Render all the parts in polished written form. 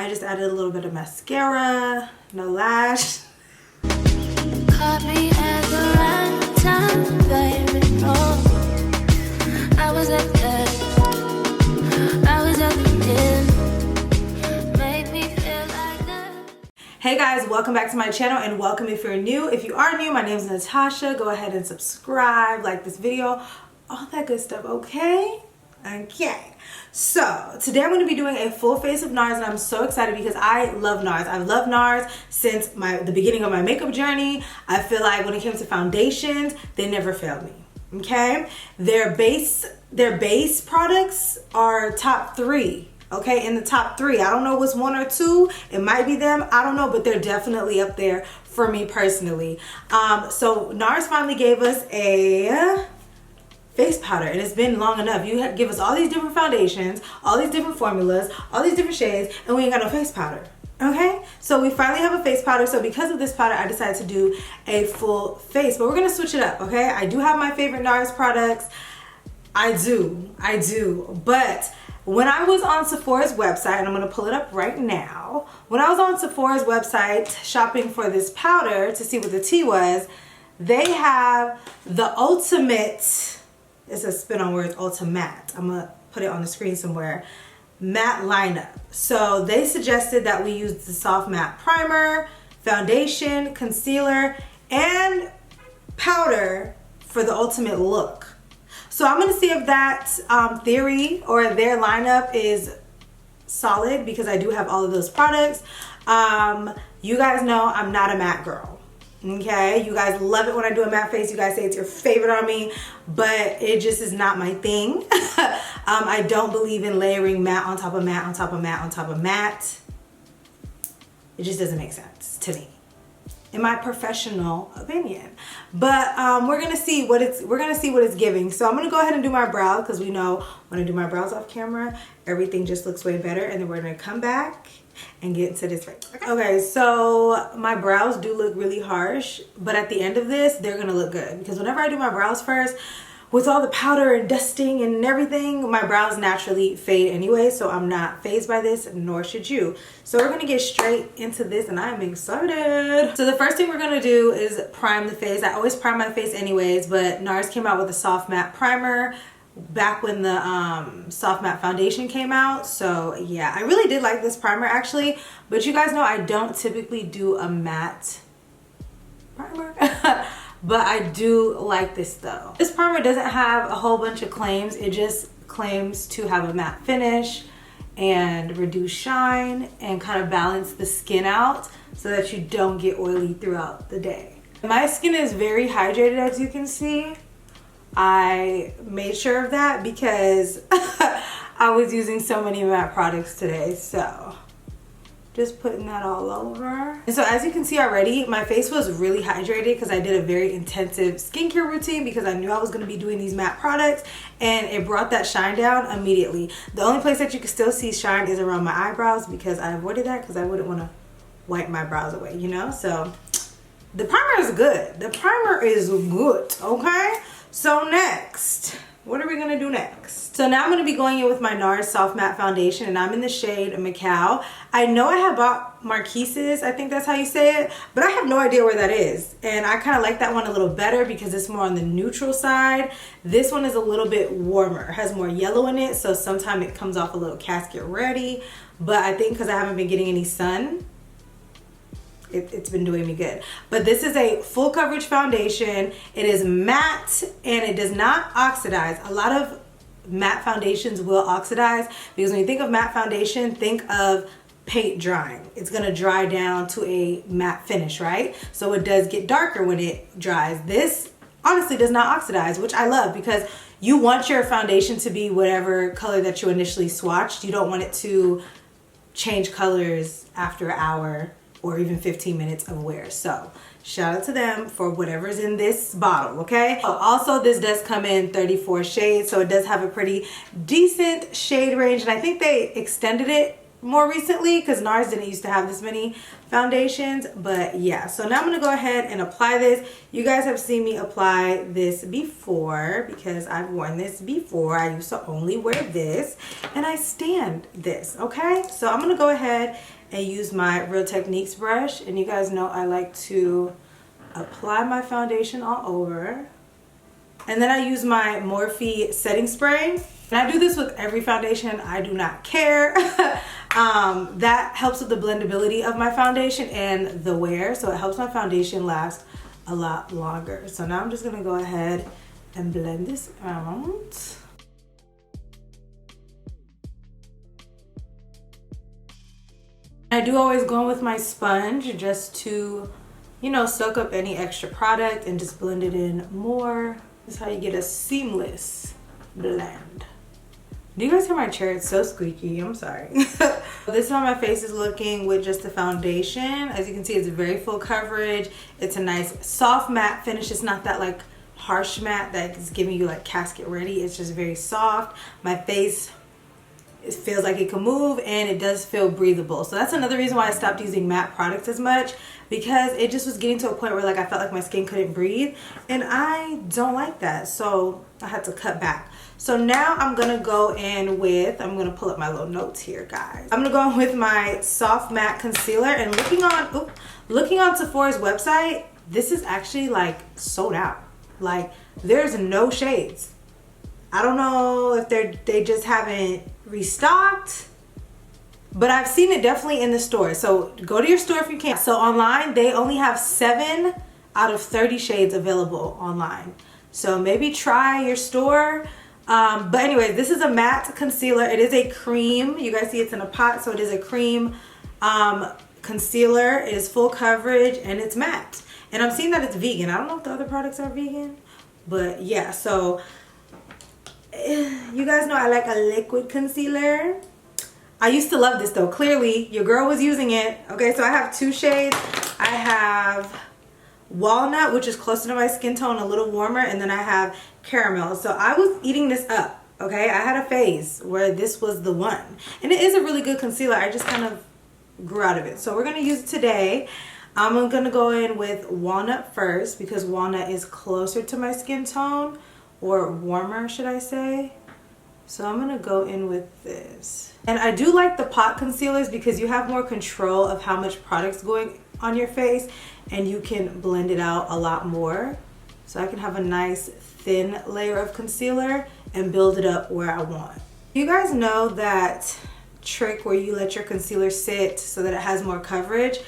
I just added a little bit of mascara, no lash. Caught me at the right time, baby. Oh, I was at the end. Made me feel like that. Hey guys, welcome back to my channel and welcome if you're new. If you are new, my name is Natasha. Go ahead and subscribe, like this video, all that good stuff, okay? Okay. So today I'm going to be doing a full face of Nars and I'm so excited because I love Nars. I've loved Nars since the beginning of my makeup journey. I feel like when it came to foundations, they never failed me. Okay? Their base products are top 3. Okay, in the top 3. I don't know what's 1 or 2. It might be them. I don't know, but they're definitely up there for me personally. So Nars finally gave us a face powder, and it's been long enough. You give us all these different foundations, all these different formulas, all these different shades, and we ain't got no face powder. Okay, so we finally have a face powder. So because of this powder, I decided to do a full face, but we're gonna switch it up. Okay, I do have my favorite Nars products. I do, but when I was on Sephora's website, and I'm gonna pull it up right now. When I was on Sephora's website shopping for this powder to see what the tea was, they have the ultimate, it's a spin on words, ultimate. I'm gonna put it on the screen somewhere. Matte lineup. So they suggested that we use the soft matte primer, foundation, concealer, and powder for the ultimate look. So I'm gonna see if that theory or their lineup is solid because I do have all of those products. You guys know I'm not a matte girl. Okay, you guys love it when I do a matte face. You guys say it's your favorite on me, but it just is not my thing. I don't believe in layering matte on top of matte on top of matte on top of matte. It just doesn't make sense to me, in my professional opinion. But we're gonna see what it's giving. So I'm gonna go ahead and do my brows because we know when I do my brows off camera, everything just looks way better. And then we're gonna come back and get into this right. Okay, so my brows do look really harsh, but at the end of this, they're gonna look good because whenever I do my brows first, with all the powder and dusting and everything, my brows naturally fade anyway, so I'm not fazed by this, nor should you. So we're gonna get straight into this and I'm excited. So the first thing we're gonna do is prime the face. I always prime my face anyways, but Nars came out with a soft matte primer back when the soft matte foundation came out. So yeah, I really did like this primer actually, but you guys know I don't typically do a matte primer. But I do like this though. This primer doesn't have a whole bunch of claims. It just claims to have a matte finish and reduce shine and kind of balance the skin out so that you don't get oily throughout the day. My skin is very hydrated, as you can see. I made sure of that because I was using so many matte products today. So just putting that all over. And so as you can see already, my face was really hydrated because I did a very intensive skincare routine because I knew I was going to be doing these matte products, and it brought that shine down immediately. The only place that you can still see shine is around my eyebrows because I avoided that because I wouldn't want to wipe my brows away, you know? So the primer is good. The primer is good, okay? So next, what are we gonna do next? So now I'm gonna be going in with my Nars Soft Matte Foundation, and I'm in the shade Macao. I know I have bought Marquise's, I think that's how you say it, but I have no idea where that is. And I kind of like that one a little better because it's more on the neutral side. This one is a little bit warmer. It has more yellow in it, so sometimes it comes off a little casket ready. But I think because I haven't been getting any sun, it's been doing me good. But this is a full coverage foundation. It is matte and it does not oxidize. A lot of matte foundations will oxidize because when you think of matte foundation, think of paint drying. It's gonna dry down to a matte finish, right? So it does get darker when it dries. This honestly does not oxidize, which I love because you want your foundation to be whatever color that you initially swatched. You don't want it to change colors after an hour or even 15 minutes of wear. So shout out to them for whatever's in this bottle, okay? Oh, also, this does come in 34 shades, so it does have a pretty decent shade range, and I think they extended it more recently because Nars didn't used to have this many foundations. But yeah, so now I'm gonna go ahead and apply this. You guys have seen me apply this before because I've worn this before. I used to only wear this and I stand this, okay? So I'm gonna go ahead and use my Real Techniques brush, and you guys know I like to apply my foundation all over. And then I use my Morphe setting spray. And I do this with every foundation. I do not care. That helps with the blendability of my foundation and the wear. So it helps my foundation last a lot longer. So now I'm just gonna go ahead and blend this out. I do always go in with my sponge just to, you know, soak up any extra product and just blend it in more. This is how you get a seamless blend. Do you guys hear my chair? It's so squeaky. I'm sorry. This is how my face is looking with just the foundation. As you can see, it's very full coverage. It's a nice soft matte finish. It's not that like harsh matte that is giving you like casket ready. It's just very soft. My face, it feels like it can move and it does feel breathable. So that's another reason why I stopped using matte products as much, because it just was getting to a point where like I felt like my skin couldn't breathe, and I don't like that. So I had to cut back. So now I'm gonna go in with, I'm gonna pull up my little notes here, guys. I'm gonna go in with my soft matte concealer, and looking on Sephora's website, this is actually like sold out. Like there's no shades. I don't know if they just haven't restocked, but I've seen it definitely in the store. So go to your store if you can. So online, they only have 7 out of 30 shades available online. So maybe try your store. But anyway, this is a matte concealer. It is a cream. You guys see it's in a pot, so it is a cream concealer. It is full coverage and it's matte. And I'm seeing that it's vegan. I don't know if the other products are vegan, but yeah. So you guys know I like a liquid concealer. I used to love this though. Clearly, your girl was using it. Okay, so I have 2 shades. I have walnut, which is closer to my skin tone, a little warmer, and then I have caramel. So I was eating this up, okay? I had a phase where this was the one. And it is a really good concealer. I just kind of grew out of it. So we're gonna use it today. I'm gonna go in with walnut first because walnut is closer to my skin tone, or warmer, should I say. So I'm gonna go in with this. And I do like the pot concealers because you have more control of how much product's going on your face and you can blend it out a lot more. So I can have a nice thin layer of concealer and build it up where I want. You guys know that trick where you let your concealer sit so that it has more coverage?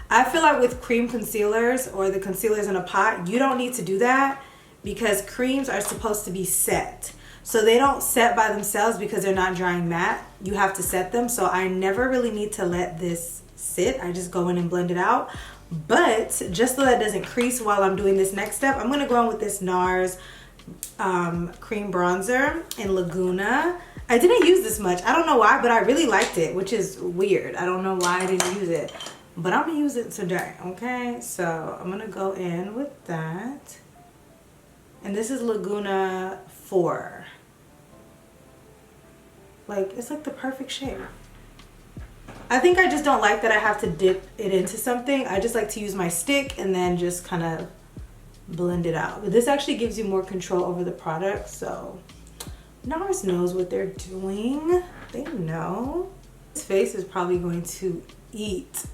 I feel like with cream concealers or the concealers in a pot, you don't need to do that because creams are supposed to be set. So they don't set by themselves because they're not drying matte. You have to set them. So I never really need to let this sit. I just go in and blend it out. But just so that it doesn't crease while I'm doing this next step, I'm going to go in with this Nars cream bronzer in Laguna. I didn't use this much. I don't know why, but I really liked it, which is weird. I don't know why I didn't use it, but I'm going to use it today, okay? So I'm going to go in with that. And this is Laguna 4. Like, it's like the perfect shade. I think I just don't like that I have to dip it into something. I just like to use my stick and then just kind of blend it out. But this actually gives you more control over the product. So Nars knows what they're doing. They know. This face is probably going to eat.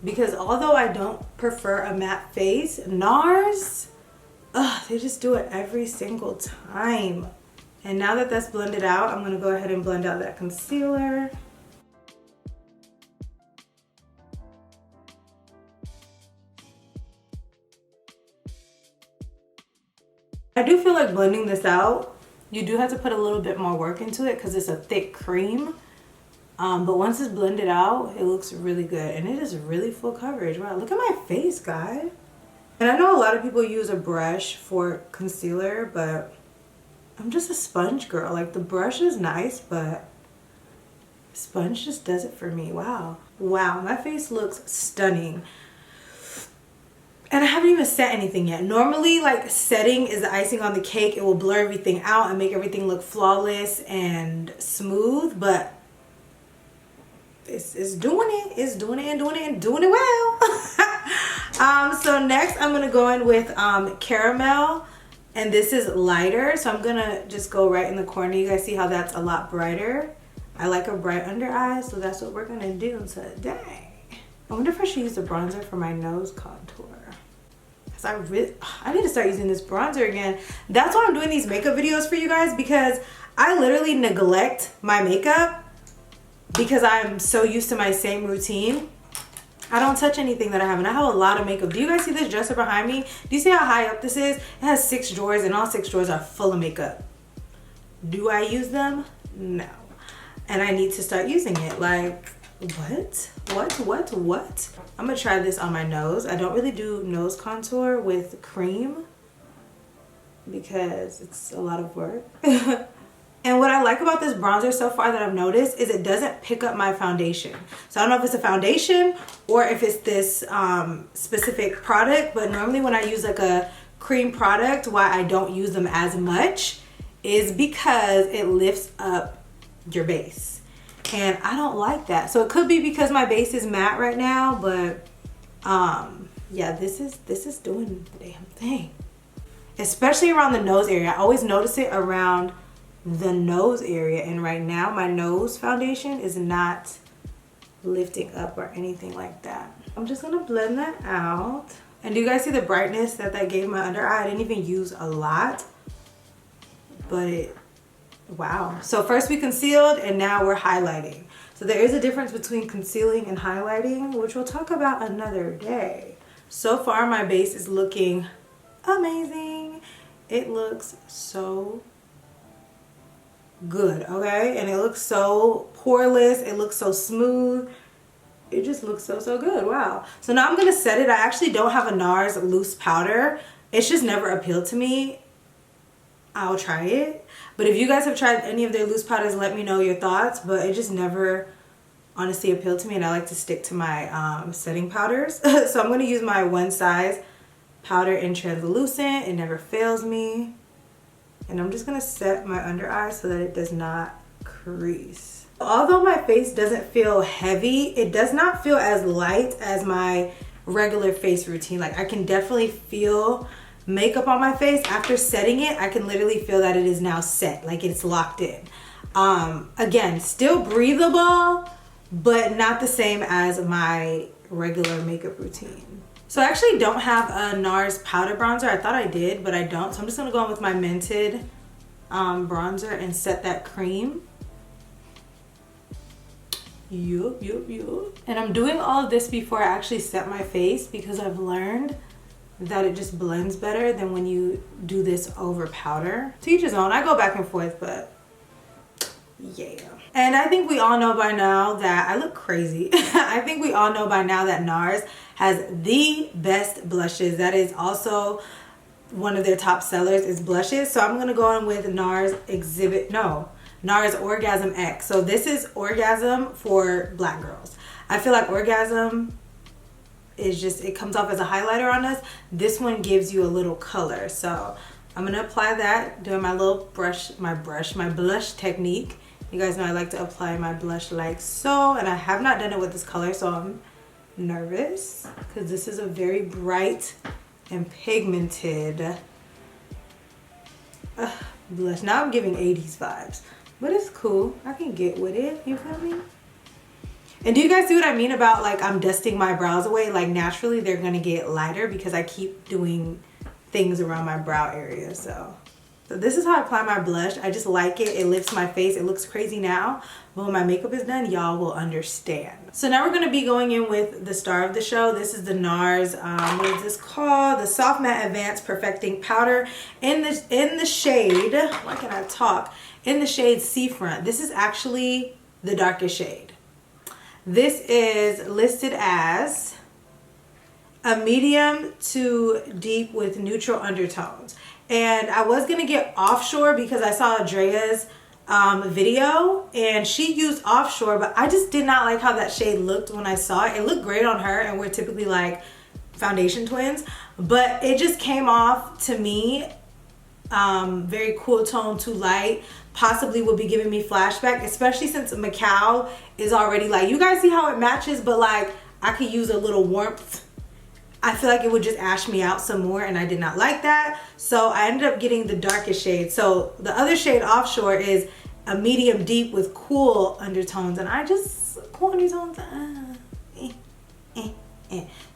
Because although I don't prefer a matte face, Nars, they just do it every single time. And now that that's blended out, I'm going to go ahead and blend out that concealer. I do feel like blending this out, you do have to put a little bit more work into it because it's a thick cream. But once it's blended out, it looks really good. And it is really full coverage. Wow, look at my face, guys. And I know a lot of people use a brush for concealer, but I'm just a sponge girl. Like, the brush is nice, but sponge just does it for me. Wow. Wow, my face looks stunning. And I haven't even set anything yet. Normally, like, setting is the icing on the cake. It will blur everything out and make everything look flawless and smooth, but it's doing it. It's doing it and doing it and doing it well. So next I'm gonna go in with caramel, and this is lighter. So I'm gonna just go right in the corner. You guys see how that's a lot brighter? I like a bright under eye, so that's what we're gonna do today. I wonder if I should use the bronzer for my nose contour. Cause I need to start using this bronzer again. That's why I'm doing these makeup videos for you guys, because I literally neglect my makeup because I'm so used to my same routine. I don't touch anything that I have, and I have a lot of makeup. Do you guys see this dresser behind me? Do you see how high up this is? It has 6 drawers, and all 6 drawers are full of makeup. Do I use them? No. And I need to start using it. Like, what? I'm gonna try this on my nose. I don't really do nose contour with cream because it's a lot of work. And what I like about this bronzer so far that I've noticed is it doesn't pick up my foundation. So I don't know if it's a foundation or if it's this specific product, but normally when I use like a cream product, why I don't use them as much is because it lifts up your base. And I don't like that. So it could be because my base is matte right now, but yeah, this is doing the damn thing. Especially around the nose area. I always notice it around the nose area, and right now my nose foundation is not lifting up or anything like that. I'm just gonna blend that out. And do you guys see the brightness that gave my under eye? I didn't even use a lot, but wow. So first we concealed and now we're highlighting. So there is a difference between concealing and highlighting, which we'll talk about another day. So far my base is looking amazing. It looks so good, okay? And it looks so poreless. It looks so smooth. It just looks so good. Wow. So now I'm gonna set it. I actually don't have a Nars loose powder. It's just never appealed to me. I'll try it. But if you guys have tried any of their loose powders, let me know your thoughts. But it just never honestly appealed to me, and I like to stick to my setting powders. So I'm gonna use my One Size powder in translucent. It never fails me. And I'm just gonna set my under eye so that it does not crease. Although my face doesn't feel heavy, it does not feel as light as my regular face routine. Like I can definitely feel makeup on my face. After setting it, I can literally feel that it is now set, like it's locked in. Again, still breathable, but not the same as my regular makeup routine. So I actually don't have a Nars powder bronzer. I thought I did, but I don't. So I'm just gonna go in with my Mented bronzer and set that cream. Yup. And I'm doing all of this before I actually set my face, because I've learned that it just blends better than when you do this over powder. To each his own. I go back and forth, but yeah. And I think we all know by now that I look crazy. I think we all know by now that Nars has the best blushes. That is also one of their top sellers is blushes. So I'm gonna go in with Nars Nars Orgasm X. So this is Orgasm for black girls. I feel like Orgasm is just, it comes off as a highlighter on us. This one gives you a little color. So I'm gonna apply that, doing my little my blush technique. You guys know I like to apply my blush like so, and I have not done it with this color, so I'm nervous because this is a very bright and pigmented blush. Now I'm giving 80s vibes, but it's cool. I can get with it, you feel me? And do you guys see what I mean about like I'm dusting my brows away? Like naturally they're gonna get lighter because I keep doing things around my brow area. So this is how I apply my blush. I just like it. It lifts my face. It looks crazy now, but when my makeup is done, y'all will understand. So now we're gonna be going in with the star of the show. This is the Nars, what is this called? The Soft Matte Advanced Perfecting Powder in the shade, why can't I talk? In the shade Seafront. This is actually the darkest shade. This is listed as a medium to deep with neutral undertones. And I was gonna get Offshore because I saw Andrea's video and she used Offshore, but I just did not like how that shade looked when I saw it. It looked great on her, and we're typically like foundation twins, but it just came off to me very cool tone, too light, possibly will be giving me flashback, especially since Macau is already like, you guys see how it matches, but like I could use a little warmth. I feel like it would just ash me out some more, and I did not like that. So I ended up getting the darkest shade. So the other shade, Offshore, is a medium deep with cool undertones, and I just, cool undertones,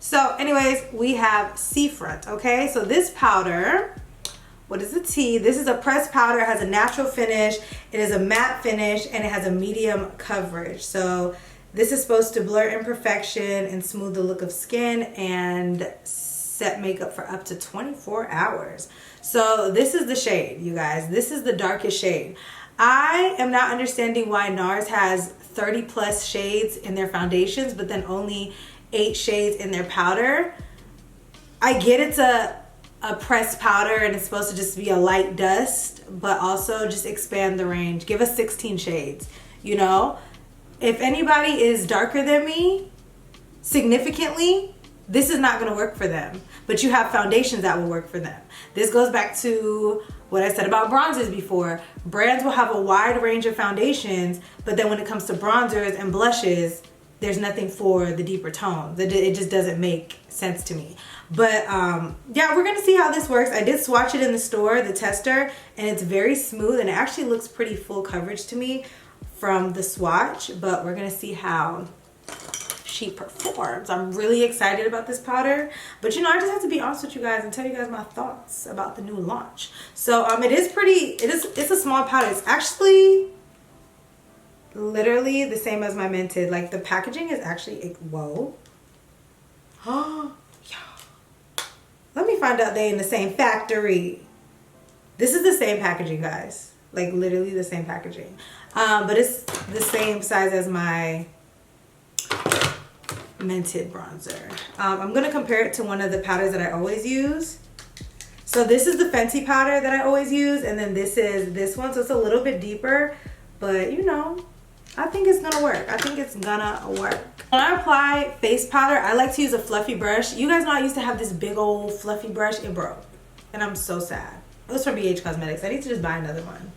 So anyways, we have Seafront, okay? So this powder, what is the T? This is a pressed powder. It has a natural finish. It is a matte finish, and it has a medium coverage. So this is supposed to blur imperfection and smooth the look of skin and set makeup for up to 24 hours. So this is the shade, you guys. This is the darkest shade. I am not understanding why Nars has 30 plus shades in their foundations, but then only 8 shades in their powder. I get it's a pressed powder and it's supposed to just be a light dust, but also just expand the range. Give us 16 shades, you know? If anybody is darker than me significantly, this is not gonna work for them. But you have foundations that will work for them. This goes back to what I said about bronzers before. Brands will have a wide range of foundations, but then when it comes to bronzers and blushes, there's nothing for the deeper tones. It just doesn't make sense to me. But yeah, we're gonna see how this works. I did swatch it in the store, the tester, and it's very smooth, and it actually looks pretty full coverage to me from the swatch, but we're gonna see how she performs. I'm really excited about this powder, but you know, I just have to be honest with you guys and tell you guys my thoughts about the new launch. So it's a small powder. It's actually literally the same as my Mented. Like the packaging is actually, whoa. Oh, yeah. Let me find out they in the same factory. This is the same packaging, guys. Like literally the same packaging. But it's the same size as my Mented bronzer. I'm gonna compare it to one of the powders that I always use. So this is the Fenty powder that I always use, and then this is this one, so it's a little bit deeper, but you know, I think it's gonna work. I think it's gonna work. When I apply face powder, I like to use a fluffy brush. You guys know I used to have this big old fluffy brush. It broke, and I'm so sad. It was from BH Cosmetics. I need to just buy another one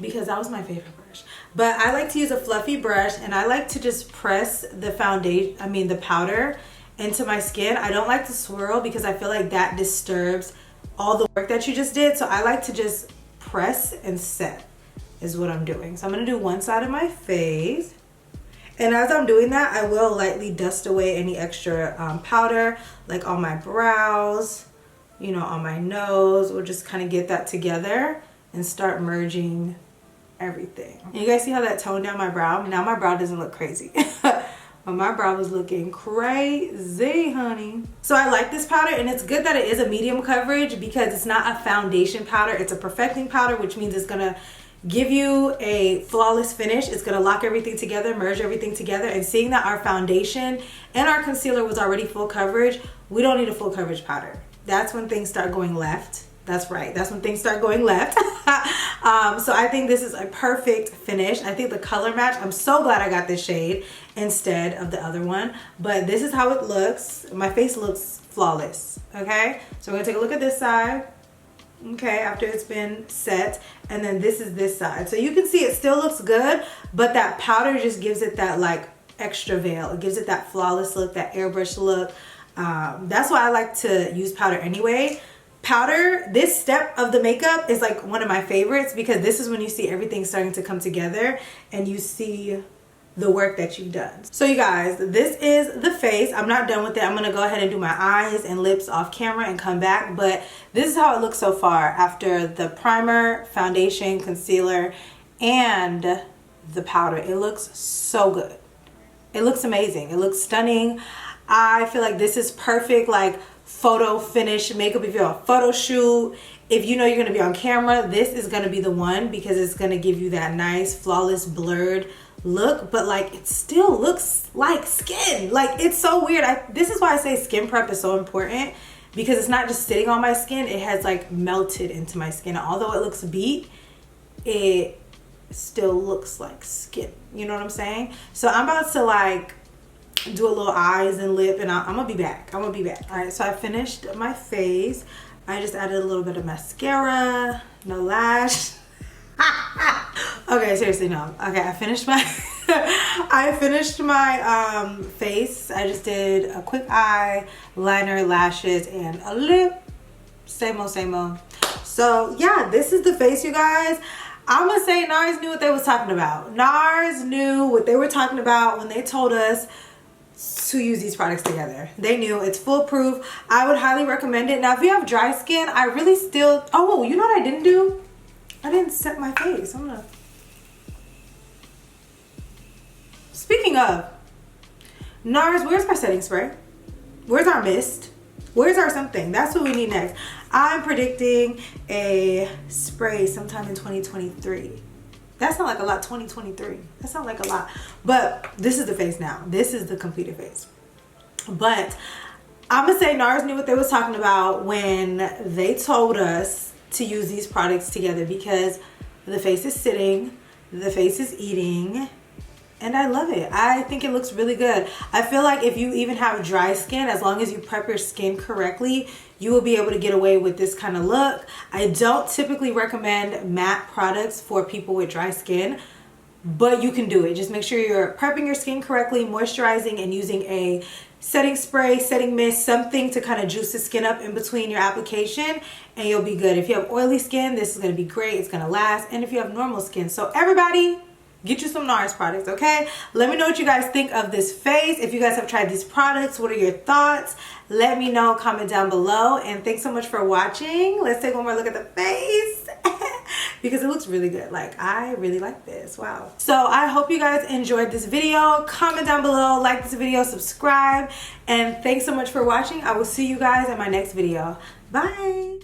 because that was my favorite brush. But I like to use a fluffy brush, and I like to just press the the powder into my skin. I don't like to swirl because I feel like that disturbs all the work that you just did. So I like to just press and set is what I'm doing. So I'm gonna do one side of my face. And as I'm doing that, I will lightly dust away any extra powder, like on my brows, you know, on my nose. We'll just kind of get that together and start merging everything. You guys see how that toned down my brow? Now my brow doesn't look crazy. But my brow was looking crazy, honey. So I like this powder, and it's good that it is a medium coverage because it's not a foundation powder. It's a perfecting powder, which means it's gonna give you a flawless finish. It's gonna lock everything together, merge everything together. And seeing that our foundation and our concealer was already full coverage, we don't need a full coverage powder. That's when things start going left. That's right, that's when things start going left. So I think this is a perfect finish. I think the color match, I'm so glad I got this shade instead of the other one. But this is how it looks. My face looks flawless, okay? So we're gonna take a look at this side, okay, after it's been set. And then this is this side. So you can see it still looks good, but that powder just gives it that like extra veil. It gives it that flawless look, that airbrush look. That's why I like to use powder anyway. Powder, this step of the makeup is like one of my favorites because this is when you see everything starting to come together and you see the work that you've done. So you guys, this is the face. I'm not done with it. I'm gonna go ahead and do my eyes and lips off camera and come back, but this is how it looks so far after the primer, foundation, concealer, and the powder. It looks so good. It looks amazing. It looks stunning. I feel like this is perfect, like photo finish makeup. If you're on a photo shoot, if you know you're gonna be on camera, this is gonna be the one because it's gonna give you that nice flawless blurred look, but like it still looks like skin. Like it's so weird. This is why I say skin prep is so important because it's not just sitting on my skin, it has like melted into my skin. Although it looks beat, it still looks like skin, you know what I'm saying? So I'm about to like do a little eyes and lip, and I'm gonna be back. All right, so I finished my face. I just added a little bit of mascara, no lash. Okay, seriously, no. Okay, I finished my I finished my face. I just did a quick eye, liner, lashes, and a lip. Same old, same old. So yeah, this is the face, you guys. I'm gonna say Nars knew what they was talking about. Nars knew what they were talking about when they told us to use these products together. They knew. It's foolproof. I would highly recommend it. Now, if you have dry skin, I really still... Oh, you know what I didn't do? I didn't set my face. I'm gonna... Speaking of, Nars, where's our setting spray? Where's our mist? Where's our something? That's what we need next. I'm predicting a spray sometime in 2023. That's not like a lot. 2023. That's not like a lot. But this is the face now. This is the completed face. But I'm going to say Nars knew what they was talking about when they told us to use these products together, because the face is sitting, the face is eating, and I love it. I think it looks really good. I feel like if you even have dry skin, as long as you prep your skin correctly, you will be able to get away with this kind of look. I don't typically recommend matte products for people with dry skin, but you can do it. Just make sure you're prepping your skin correctly, moisturizing, and using a setting spray, setting mist, something to kind of juice the skin up in between your application, and you'll be good. If you have oily skin, this is going to be great. It's going to last. And if you have normal skin. So everybody, get you some Nars products, okay? Let me know what you guys think of this face. If you guys have tried these products, what are your thoughts? Let me know, comment down below. And thanks so much for watching. Let's take one more look at the face because it looks really good. Like, I really like this. Wow. So I hope you guys enjoyed this video. Comment down below, like this video, subscribe, and thanks so much for watching. I will see you guys in my next video. Bye.